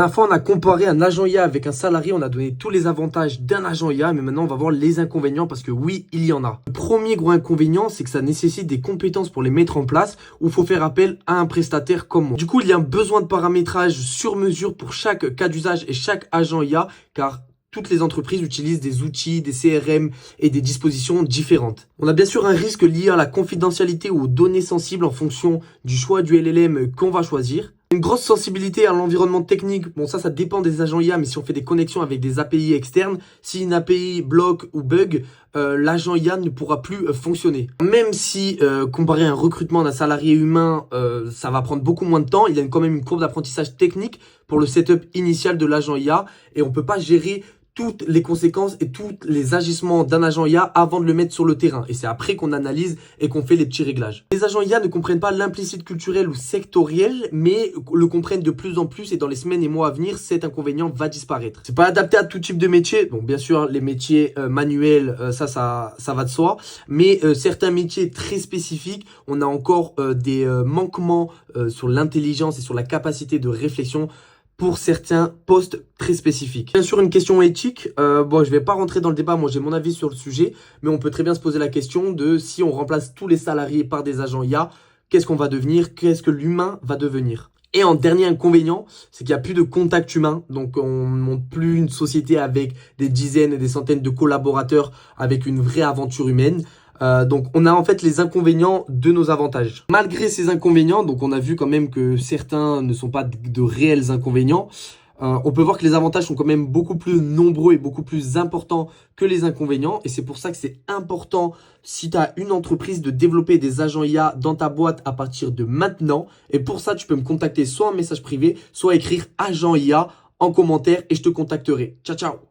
La dernière fois, on a comparé un agent IA avec un salarié, on a donné tous les avantages d'un agent IA, mais maintenant on va voir les inconvénients parce que oui, il y en a. Le premier gros inconvénient, c'est que ça nécessite des compétences pour les mettre en place, où il faut faire appel à un prestataire comme moi. Du coup, il y a un besoin de paramétrage sur mesure pour chaque cas d'usage et chaque agent IA, car toutes les entreprises utilisent des outils, des CRM et des dispositions différentes. On a bien sûr un risque lié à la confidentialité ou aux données sensibles en fonction du choix du LLM qu'on va choisir. Une grosse sensibilité à l'environnement technique, bon ça dépend des agents IA, mais si on fait des connexions avec des API externes, si une API bloque ou bug, l'agent IA ne pourra plus fonctionner. Même si comparé à un recrutement d'un salarié humain, ça va prendre beaucoup moins de temps, il y a quand même une courbe d'apprentissage technique pour le setup initial de l'agent IA et on ne peut pas gérer toutes les conséquences et tous les agissements d'un agent IA avant de le mettre sur le terrain. Et c'est après qu'on analyse et qu'on fait les petits réglages. Les agents IA ne comprennent pas l'implicite culturel ou sectoriel, mais le comprennent de plus en plus et dans les semaines et mois à venir, cet inconvénient va disparaître. C'est pas adapté à tout type de métier. Donc bien sûr, les métiers manuels, ça va de soi. Mais certains métiers très spécifiques, on a encore des manquements sur l'intelligence et sur la capacité de réflexion pour certains postes très spécifiques. Bien sûr, une question éthique. Bon, je vais pas rentrer dans le débat. Moi, j'ai mon avis sur le sujet. Mais on peut très bien se poser la question de si on remplace tous les salariés par des agents IA, qu'est-ce qu'on va devenir? Qu'est-ce que l'humain va devenir? Et en dernier inconvénient, c'est qu'il n'y a plus de contact humain. Donc, on ne monte plus une société avec des dizaines et des centaines de collaborateurs avec une vraie aventure humaine. Donc on a en fait les inconvénients de nos avantages. Malgré ces inconvénients, donc on a vu quand même que certains ne sont pas de réels inconvénients. On peut voir que les avantages sont quand même beaucoup plus nombreux et beaucoup plus importants que les inconvénients. Et c'est pour ça que c'est important, si tu as une entreprise, de développer des agents IA dans ta boîte à partir de maintenant. Et pour ça, tu peux me contacter soit en message privé, soit écrire agent IA en commentaire et je te contacterai. Ciao, ciao!